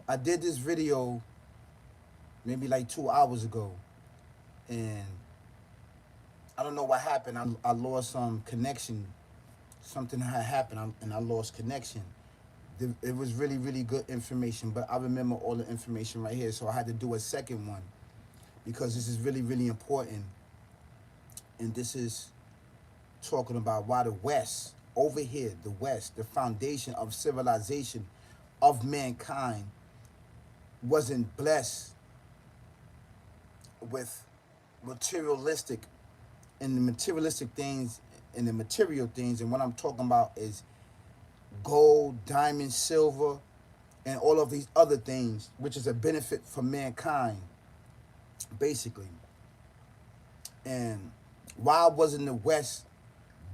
I did this video maybe like 2 hours ago, and I don't know what happened. I lost some connection. Something had happened, and I lost connection. It was really, really good information, but I remember all the information right here, so I had to do a second one because this is really, really important. And this is talking about why the West, over here, the West, the foundation of civilization of mankind, wasn't blessed with materialistic and the materialistic things and the material things. And what I'm talking about is gold, diamond, silver, and all of these other things, which is a benefit for mankind, basically. And why wasn't the West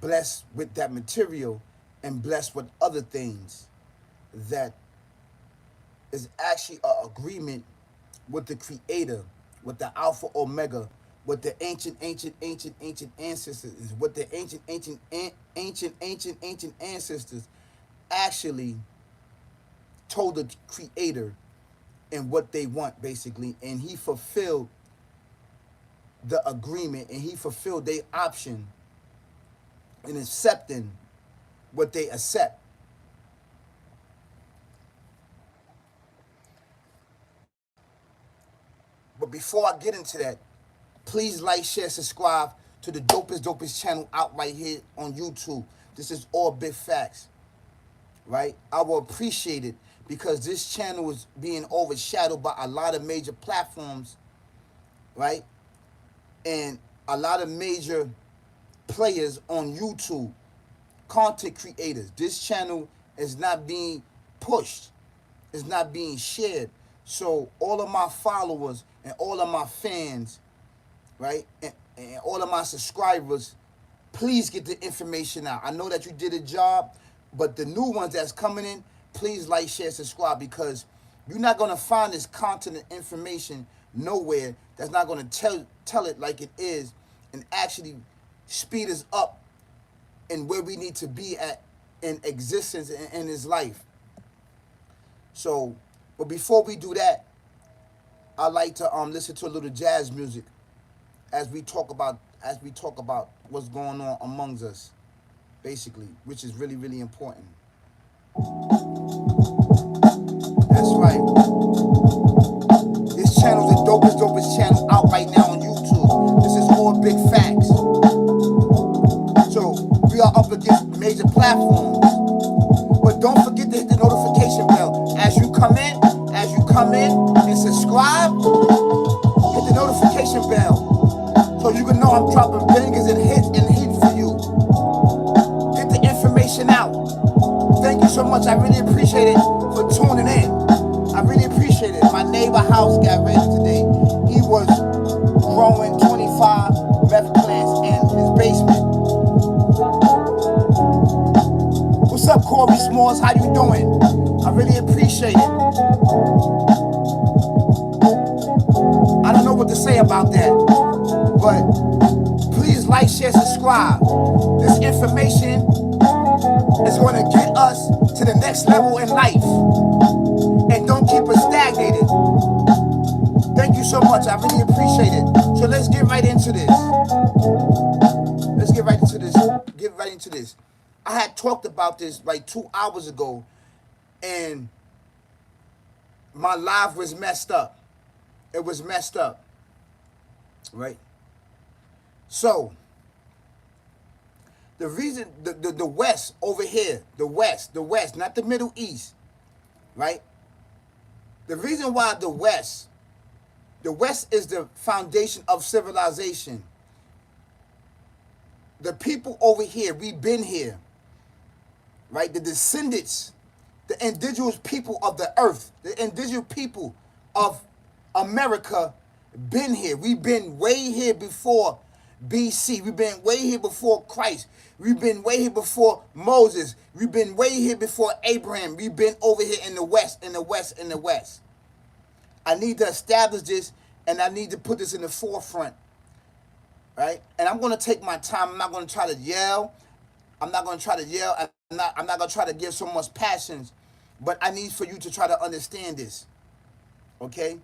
blessed with that material and blessed with other things that is actually an agreement with the Creator, with the Alpha Omega, with the ancient ancestors, with the ancient ancestors actually told the Creator and what they want, basically, and He fulfilled the agreement, and He fulfilled their option in accepting what they accept. But before I get into that, please like, share, subscribe to the dopest channel out right here on YouTube. This is all big facts, right? I will appreciate it because this channel is being overshadowed by a lot of major platforms, right? And a lot of major players on YouTube, content creators. This channel is not being pushed. It's not being shared. So all of my followers and all of my fans, right, and all of my subscribers, please get the information out. I know that you did a job, but the new ones that's coming in, please like, share, subscribe, because you're not going to find this content and information nowhere that's not going to tell it like it is and actually speed us up in where we need to be at in existence in this life. So, but before we do that, I like to listen to a little jazz music as we talk about what's going on amongst us, basically, which is really, really important. That's right. This channel is the dopest channel out right now on YouTube. This is all big facts. So we are up against major platforms. But don't forget to hit the notification bell. As you come in and subscribe, hit the notification bell so you can know I'm dropping bangers and hits and heat for you. Get the information out. Thank you so much. I really appreciate it for tuning in. I really appreciate it. My neighbor house got ready today. He was growing 25 meth plants in his basement. What's up, Corey Smalls? How you doing? I really appreciate it. I don't know what to say about that, but please like, share, subscribe. This information is going to get us to the next level in life, and don't keep us stagnated. Thank you so much. I really appreciate it. So let's get right into this. Get right into this. I had talked about this like 2 hours ago, and my live was messed up. It was messed up, right? So, the reason, the West over here, the West, not the Middle East, right? The reason why the West is the foundation of civilization. The people over here, we've been here, right? The descendants, the indigenous people of the earth, the indigenous people of America been here. We've been way here before BC. We've been way here before Christ. We've been way here before Moses. We've been way here before Abraham. We've been over here in the West, in the West, in the West. I need to establish this, and I need to put this in the forefront, right? And I'm going to take my time. I'm not going to try to yell. I'm not going to try to yell. I'm not going to try to give so much passion, But I need for you to try to understand this, okay?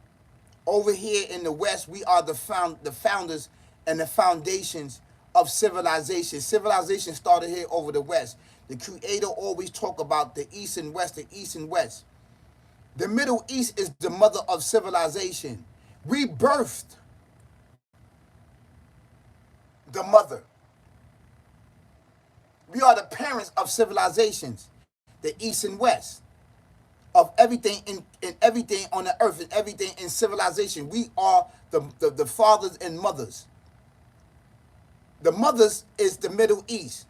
Over here in the West, we are the founders and the foundations of civilization. Civilization started here over the West. The Creator always talk about the East and West, the East and West. The Middle East is the mother of civilization. We birthed the mother. We are the parents of civilizations, the East and West, of everything in everything on the earth and everything in civilization. We are the fathers and mothers. The mothers is the Middle East.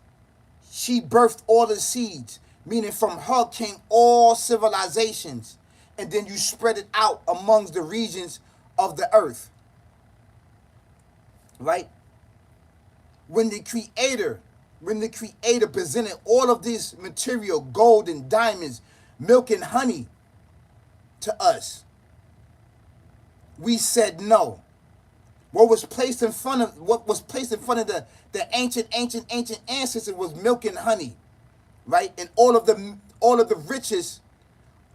She birthed all the seeds, meaning from her came all civilizations, and then you spread it out amongst the regions of the earth. Right? When the Creator presented all of this material, gold and diamonds, milk and honey to us, we said no. What was placed in front of the ancient ancestors was milk and honey, right? And all of the riches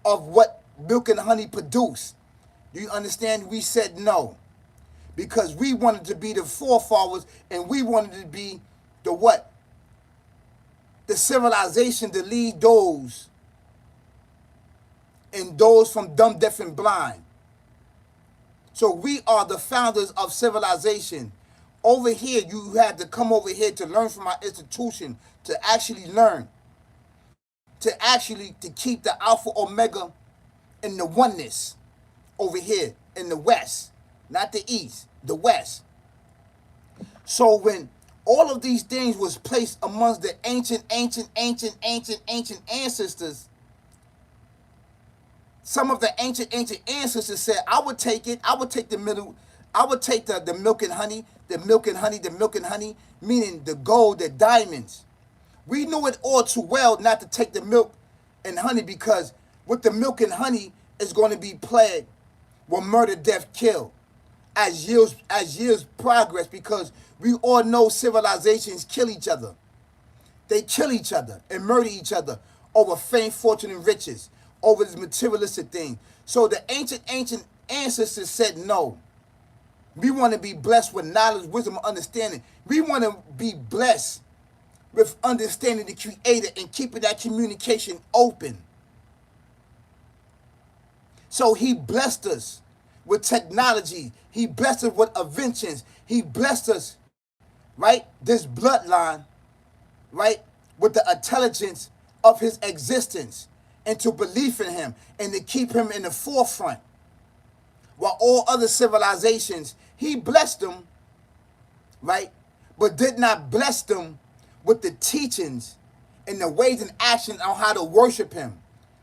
of what milk and honey produced. Do you understand? We said no. Because we wanted to be the forefathers, and we wanted to be the what? The civilization to lead those, and those from dumb, deaf, and blind. So we are the founders of civilization. Over here, you had to come over here to learn from our institution, to actually learn, to keep the Alpha Omega in the oneness over here in the West, not the East, the West. So when all of these things was placed amongst the ancient ancestors, some of the ancient ancestors said, I would take it. I would take the middle. I would take the milk and honey, the milk and honey, meaning the gold, the diamonds. We knew it all too well not to take the milk and honey, because with the milk and honey is going to be plagued with murder, death, kill as years progress, because we all know civilizations kill each other. They kill each other and murder each other over fame, fortune, and riches, over this materialistic thing. So the ancient ancestors said no. We want to be blessed with knowledge, wisdom, and understanding. We want to be blessed with understanding the Creator and keeping that communication open. So he blessed us with technology. He blessed us with inventions. He blessed us, right, this bloodline, right, with the intelligence of his existence, and to believe in him and to keep him in the forefront. While all other civilizations, he blessed them, right, but did not bless them with the teachings and the ways and actions on how to worship him.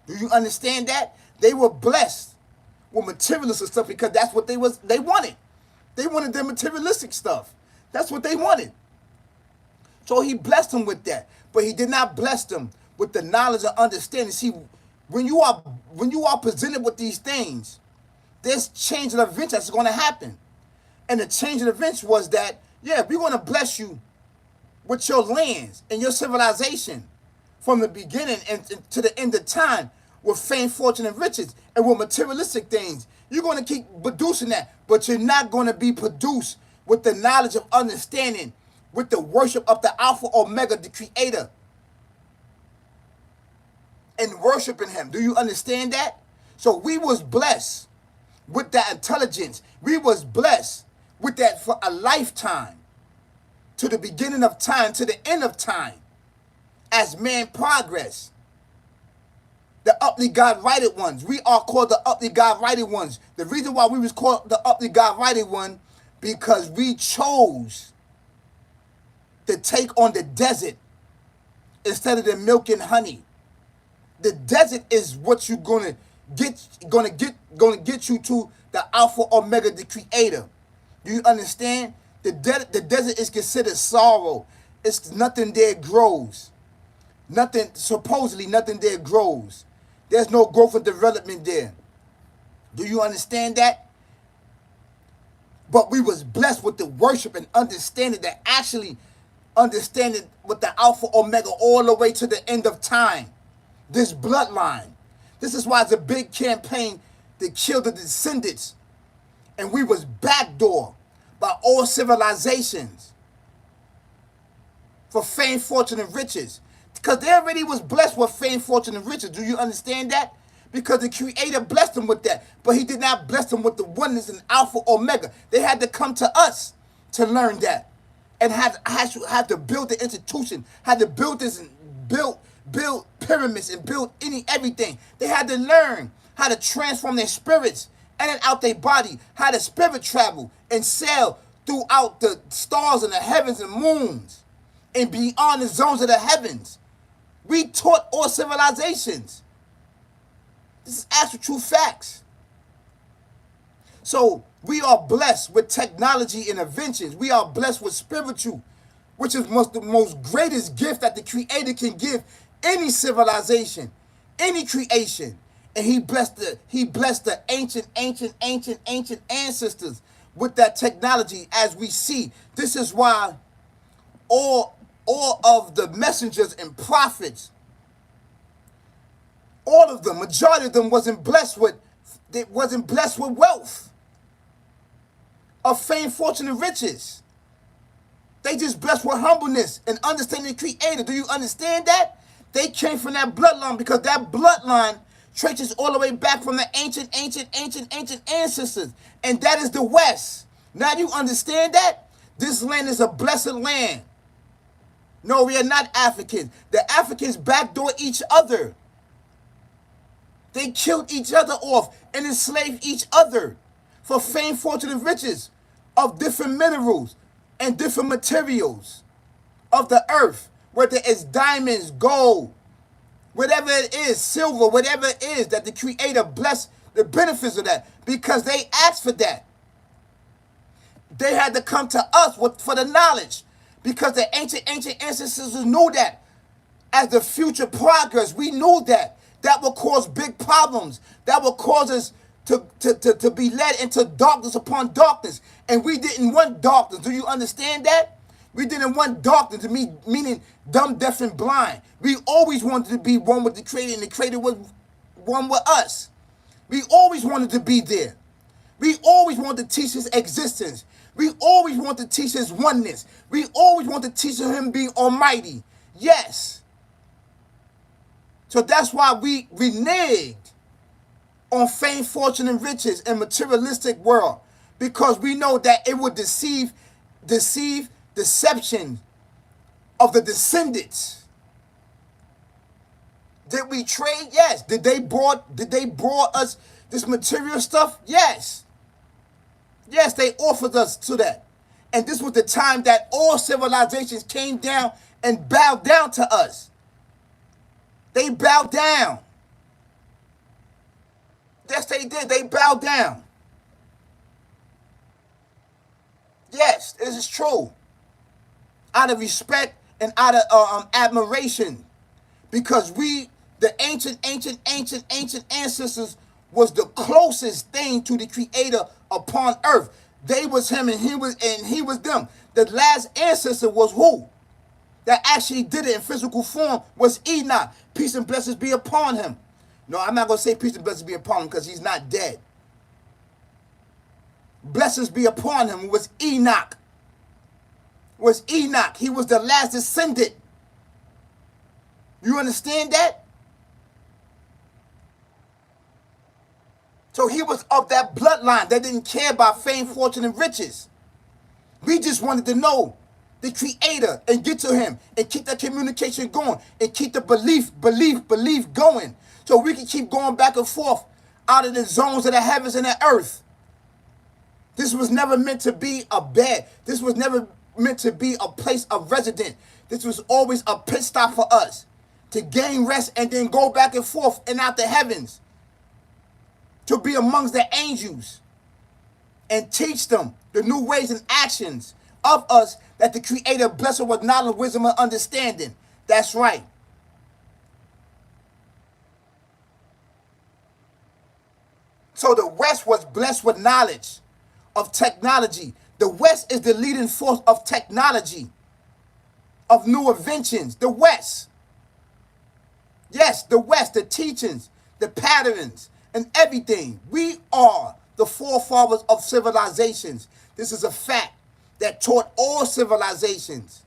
Do you understand that? They were blessed with materialistic stuff because that's what they wanted. They wanted their materialistic stuff. That's what they wanted. So he blessed them with that, but he did not bless them with the knowledge and understanding. See, when you are presented with these things, there's change of events that's going to happen. And the change of events was that, yeah, we're going to bless you with your lands and your civilization from the beginning and to the end of time with fame, fortune, and riches, and with materialistic things. You're going to keep producing that, but you're not going to be produced with the knowledge of understanding, with the worship of the Alpha Omega, the Creator, and worshiping him. Do you understand that? So we was blessed with that intelligence. We was blessed with that for a lifetime, to the beginning of time, to the end of time, as man progress. The uply God-righted ones. We are called the uply God-righted ones. The reason why we was called the uply God-righted one, because we chose to take on the desert instead of the milk and honey. The desert is what you're gonna get you to the Alpha Omega, the Creator. Do you understand? The desert is considered sorrow. It's nothing there grows. Supposedly nothing there grows. There's no growth and development there. Do you understand that? But we was blessed with the worship and understanding that actually understanding with the Alpha Omega all the way to the end of time. This bloodline. This is why it's a big campaign to kill the descendants. And we was backdoored by all civilizations for fame, fortune, and riches. Because they already was blessed with fame, fortune, and riches. Do you understand that? Because the Creator blessed them with that. But he did not bless them with the oneness and Alpha, Omega. They had to come to us to learn that. And had to build the institution, had to build this and build pyramids and build everything. They had to learn how to transform their spirits in and out their body, how to spirit travel and sail throughout the stars and the heavens and moons and beyond the zones of the heavens. We taught all civilizations. This is actual true facts. So we are blessed with technology and inventions. We are blessed with spiritual, which is the most greatest gift that the Creator can give any civilization, any creation. And he blessed the ancient ancestors with that technology. As we see, this is why all of the messengers and prophets, all of them, majority of them wasn't blessed with wealth of fame, fortune, and riches. They just blessed with humbleness and understanding the Creator. Do you understand that? They came from that bloodline because that bloodline traces all the way back from the ancient ancestors. And that is the West. Now you understand that? This land is a blessed land. No, we are not Africans. The Africans backdoor each other. They killed each other off and enslaved each other for fame, fortune, and riches of different minerals and different materials of the earth, whether it's diamonds, gold, whatever it is, silver, whatever it is, that the Creator blessed the benefits of that because they asked for that. They had to come to us for the knowledge because the ancient ancestors knew that. As the future progress, we knew that. That will cause big problems. That will cause us to be led into darkness upon darkness. And we didn't want darkness. Do you understand that? We didn't want darkness, meaning dumb, deaf, and blind. We always wanted to be one with the Creator, and the Creator was one with us. We always wanted to be there. We always wanted to teach His existence. We always wanted to teach His oneness. We always wanted to teach Him being almighty. Yes. So that's why we reneged on fame, fortune, and riches and materialistic world, because we know that it would deception of the descendants. Did we trade? Yes. Did they brought us this material stuff? Yes. Yes, they offered us to that. And this was the time that all civilizations came down and bowed down to us. They bowed down. Yes, they did. They bowed down. Yes, this is true. Out of respect and out of admiration. Because the ancient ancestors was the closest thing to the Creator upon earth. They was Him and he was them. The last ancestor was who? That actually did it in physical form was Enoch. Peace and blessings be upon him. No, I'm not going to say peace and blessings be upon him because he's not dead. Blessings be upon him was Enoch. Was Enoch. He was the last descendant. You understand that? So he was of that bloodline that didn't care about fame, fortune, and riches. We just wanted to know the Creator and get to Him and keep that communication going and keep the belief going, so we can keep going back and forth out of the zones of the heavens and the earth. This was never meant to be a bed. This was never meant to be a place of residence. This was always a pit stop for us to gain rest and then go back and forth and out the heavens to be amongst the angels and teach them the new ways and actions of us that the Creator blessed with knowledge, wisdom, and understanding. That's right. So the West was blessed with knowledge of technology. The West is the leading force of technology, of new inventions. The West. Yes, the West, the teachings, the patterns, and everything. We are the forefathers of civilizations. This is a fact that taught all civilizations.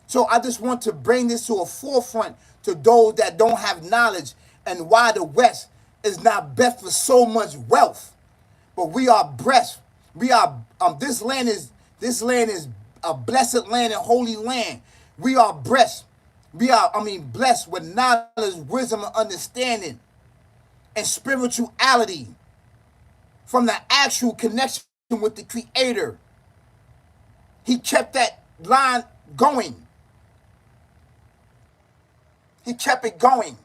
So I just want to bring this to a forefront to those that don't have knowledge and why the West is not blessed with so much wealth. But we are blessed. We are this land is a blessed land and holy land. We are blessed. We are, blessed with knowledge, wisdom, and understanding and spirituality from the actual connection with the Creator. He kept that line going. He kept it going.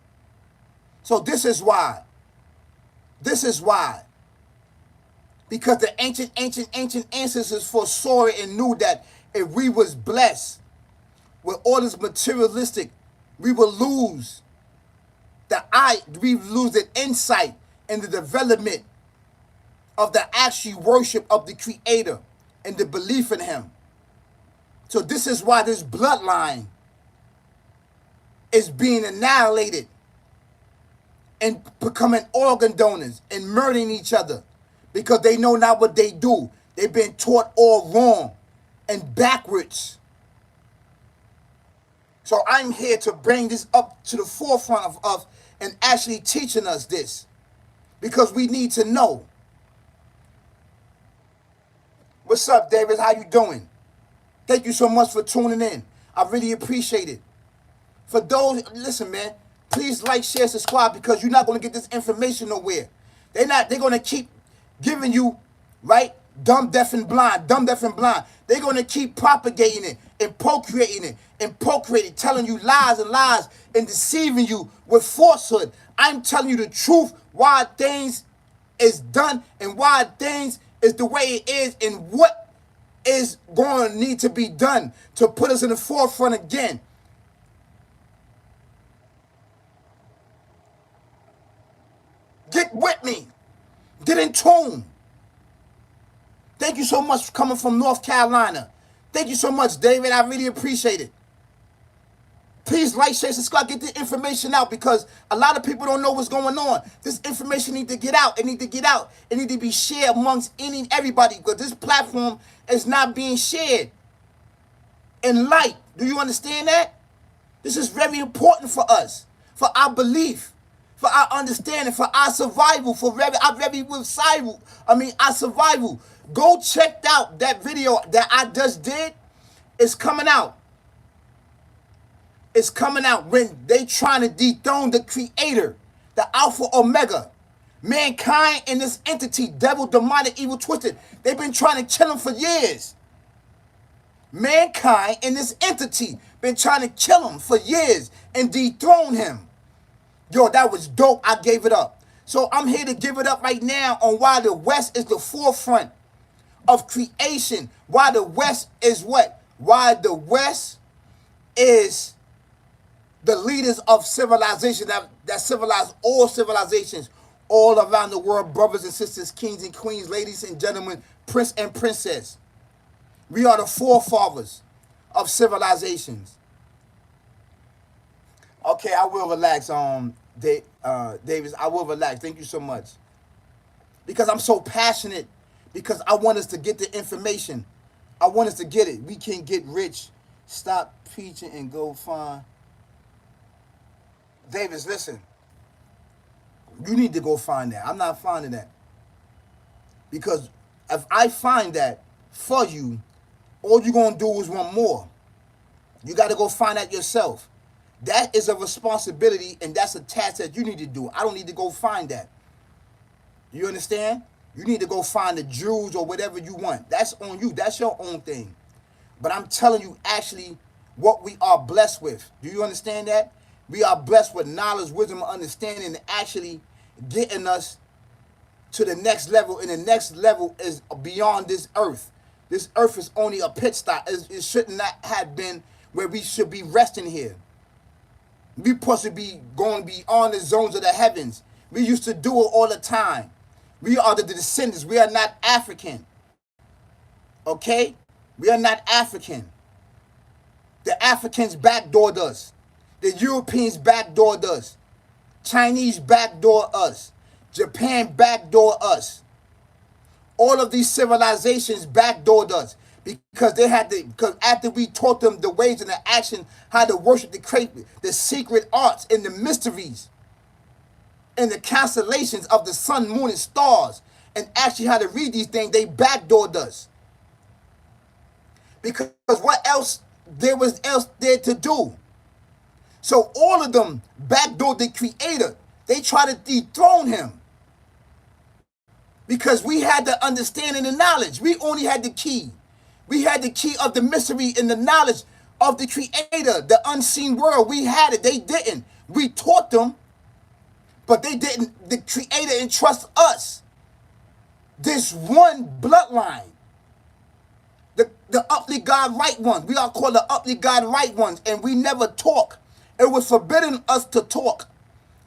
So this is why. This is why. Because the ancient ancestors foresaw it and knew that if we was blessed with all this materialistic, we will lose the insight and the development of the actual worship of the Creator and the belief in Him. So this is why this bloodline is being annihilated and becoming organ donors and murdering each other because they know not what they do. They've been taught all wrong and backwards. So I'm here to bring this up to the forefront of us and actually teaching us this because we need to know. What's up, David? How you doing? Thank you so much for tuning in. I really appreciate it. For those, listen, man, please like, share, subscribe because you're not going to get this information nowhere. They're going to keep giving you, right, dumb, deaf, and blind. They're going to keep propagating it and procreating it, telling you lies and lies and deceiving you with falsehood. I'm telling you the truth, why things is done and why things is the way it is and what is going to need to be done to put us in the forefront again. Get with me. Get in tune. Thank you so much for coming from North Carolina. Thank you so much, David. I really appreciate it. Please like, share, subscribe, get the information out because a lot of people don't know what's going on. This information needs to get out. It needs to get out. It needs to be shared amongst everybody because this platform is not being shared in light. Do you understand that? This is very important for us, for our belief, for our understanding, for our survival, our survival. Go check out that video that I just did. It's coming out. It's coming out when they trying to dethrone the Creator, the Alpha Omega. Mankind and this entity, devil, demonic, evil, twisted, they've been trying to kill him for years. Mankind and this entity been trying to kill him for years and dethrone him. Yo, that was dope. I gave it up. So I'm here to give it up right now on why the West is the forefront of creation. Why the West is what? Why the West is the leaders of civilization that civilize all civilizations all around the world, brothers and sisters, kings and queens, ladies and gentlemen, prince and princess. We are the forefathers of civilizations. Okay, I will relax, Davis. I will relax. Thank you so much. Because I'm so passionate. Because I want us to get the information. I want us to get it. We can get rich. Stop preaching and go find. Davis, listen. You need to go find that. I'm not finding that. Because if I find that for you, all you're going to do is want more. You got to go find that yourself. That is a responsibility, and that's a task that you need to do. I don't need to go find that. You understand? You need to go find the jewels or whatever you want. That's on you. That's your own thing. But I'm telling you actually what we are blessed with. Do you understand that? We are blessed with knowledge, wisdom, and understanding, and actually getting us to the next level. And the next level is beyond this earth. This earth is only a pit stop. It should not have been where we should be resting here. We supposed to be going beyond the zones of the heavens. We used to do it all the time. We are the descendants. We are not African. Okay? We are not African. The Africans backdoored us. The Europeans backdoored us. Chinese backdoor us. Japan backdoor us. All of these civilizations backdoored us because they had to. Because after we taught them the ways and the action, how to worship the secret arts and the mysteries and the constellations of the sun, moon, and stars, and actually how to read these things, they backdoored us. Because what else there was else there to do? So all of them backdoored the Creator. They tried to dethrone him. Because we had the understanding and knowledge. We only had the key. We had the key of the mystery and the knowledge of the Creator, the unseen world. We had it. They didn't. We taught them, but they didn't. The Creator entrust us this one bloodline. The uply God right ones. We are called the uply God right ones, and we never talk. It was forbidden us to talk.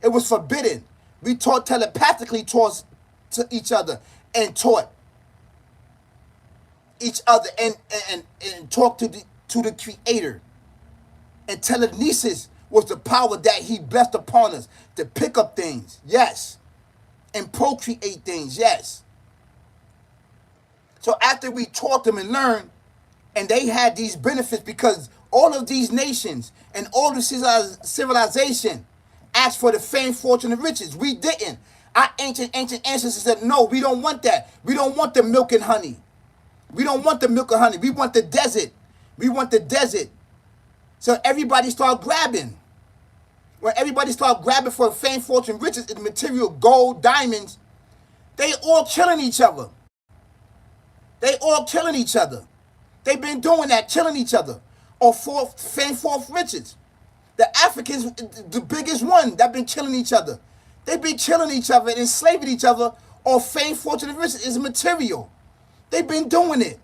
It was forbidden. We taught telepathically to each other and taught each other and talked to the Creator. And telekinesis was the power that he blessed upon us to pick up things, yes, and procreate things, yes. So after we taught them and learned, and they had these benefits because all of these nations and all the civilization asked for the fame, fortune, and riches. We didn't. Our ancient ancestors said, no, we don't want that. We don't want the milk and honey. We don't want the milk and honey. We want the desert. We want the desert. So everybody started grabbing. When everybody started grabbing for fame, fortune, riches, and material, gold, diamonds, they all killing each other. They all killing each other. They've been doing that, killing each other. Or for fame, forth, riches. The Africans, the biggest one that been killing each other. They've been killing each other and enslaving each other. Or fame, fortune, and riches is material. They've been doing it.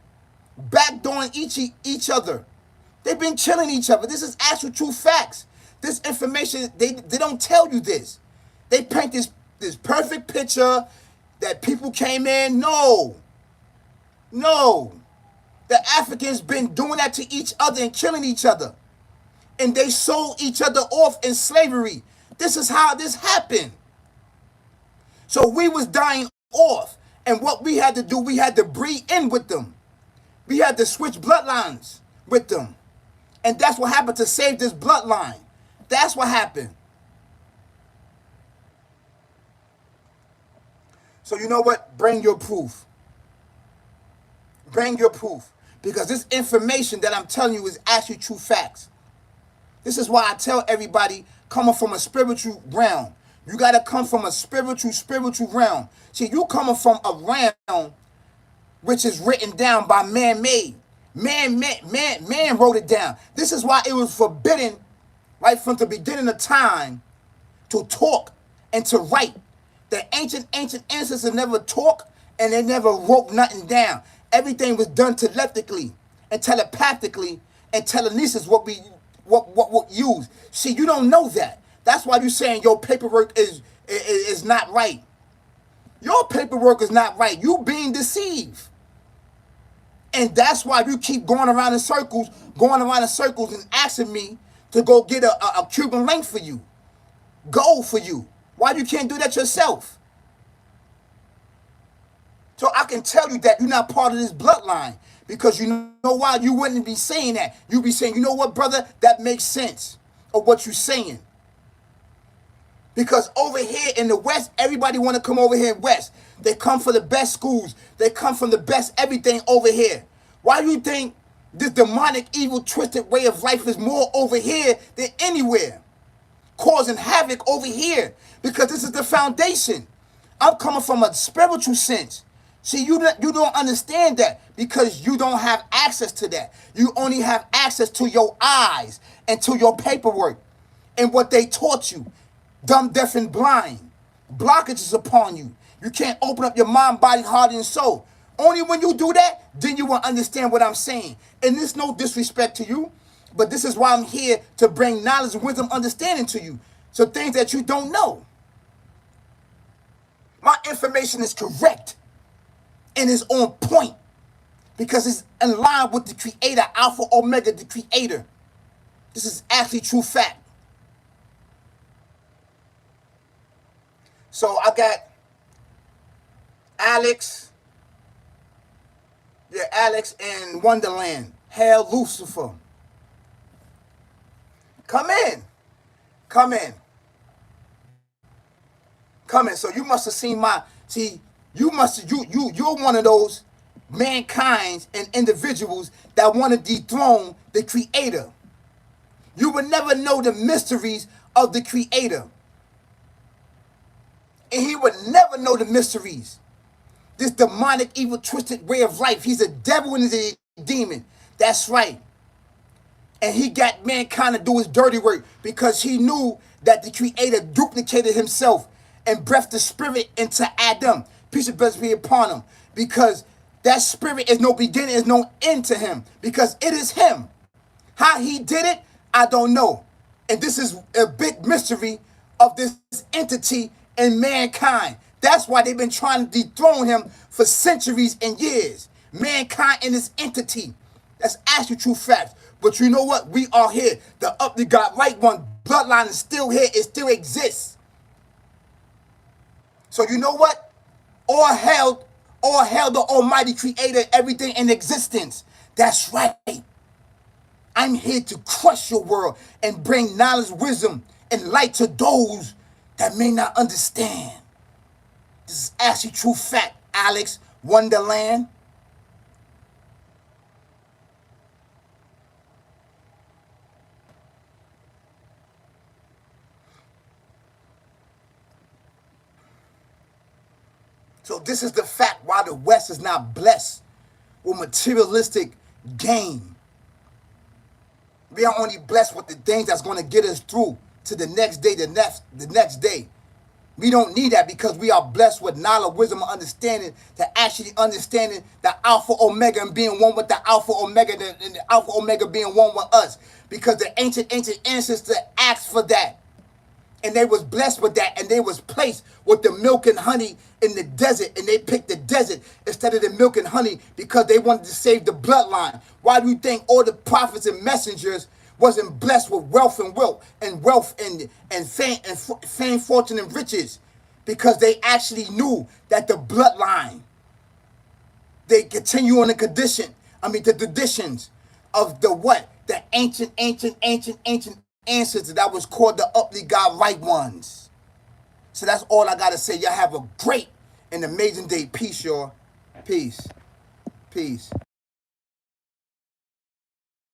Backdooring each other. They've been killing each other. This is actual true facts. This information, they don't tell you this. They paint this perfect picture that people came in. No. The Africans been doing that to each other and killing each other. And they sold each other off in slavery. This is how this happened. So we was dying off. And what we had to do, we had to breed in with them. We had to switch bloodlines with them. And that's what happened to save this bloodline. That's what happened. So you know what? Bring your proof. Bring your proof. Because this information that I'm telling you is actually true facts. This is why I tell everybody coming from a spiritual realm. You got to come from a spiritual realm. See, you coming from a realm which is written down by man-made. Man wrote it down. This is why it was forbidden right from the beginning of time to talk and to write. The ancient ancestors never talked and they never wrote nothing down. Everything was done telepathically and telepathically, and telekinesis what we use. See, you don't know that. That's why you're saying your paperwork is not right. Your paperwork is not right. You being deceived. And that's why you keep going around in circles and asking me to go get a Cuban link for you. Gold for you. Why you can't do that yourself? So I can tell you that you're not part of this bloodline. Because you know why? You wouldn't be saying that. You'd be saying, you know what, brother? That makes sense of what you're saying. Because over here in the West, everybody want to come over here in West. They come for the best schools. They come from the best everything over here. Why do you think this demonic, evil, twisted way of life is more over here than anywhere? Causing havoc over here. Because this is the foundation. I'm coming from a spiritual sense. See, you don't understand that because you don't have access to that. You only have access to your eyes and to your paperwork and what they taught you. Dumb, deaf, and blind. Blockages upon you. You can't open up your mind, body, heart, and soul. Only when you do that, then you will understand what I'm saying. And there's no disrespect to you, but this is why I'm here to bring knowledge, wisdom, understanding to you. So things that you don't know. My information is correct and is on point because it's in line with the Creator, Alpha, Omega, the Creator. This is actually true fact. So I got Alex, yeah, Alex in Wonderland. Hail Lucifer. Come in. Come in. Come in. So you must have seen my, see, you're one of those mankinds and individuals that want to dethrone the creator. You will never know the mysteries of the creator. And he would never know the mysteries. This demonic, evil, twisted way of life. He's a devil and he's a demon. That's right. And he got mankind to do his dirty work because he knew that the creator duplicated himself and breathed the spirit into Adam. Peace and blessings be upon him. Because that spirit is no beginning, is no end to him. Because it is him. How he did it, I don't know. And this is a big mystery of this entity in mankind. That's why they've been trying to dethrone him for centuries and years. Mankind and this entity. That's actually true facts. But you know what? We are here. The up the God right one bloodline is still here. It still exists. So you know what? All hail the Almighty Creator, everything in existence. That's right. I'm here to crush your world and bring knowledge, wisdom, and light to those that may not understand. This is actually true fact, Alex Wonderland. So this is the fact why the West is not blessed with materialistic gain. We are only blessed with the things that's going to get us through to the next day, the next day. We don't need that because we are blessed with knowledge, wisdom, and understanding to actually understanding the Alpha Omega and being one with the Alpha Omega and the Alpha Omega being one with us. Because the ancient ancestor asked for that. And they was blessed with that, and they was placed with the milk and honey in the desert, and they picked the desert instead of the milk and honey because they wanted to save the bloodline. Why do you think all the prophets and messengers wasn't blessed with wealth and fame, fortune, and riches? Because they actually knew that the bloodline, they continue on the the traditions of the what? The ancient ancestors that was called the uply God right ones. So that's all I gotta say. Y'all have a great and amazing day. Peace, y'all. Peace. Peace.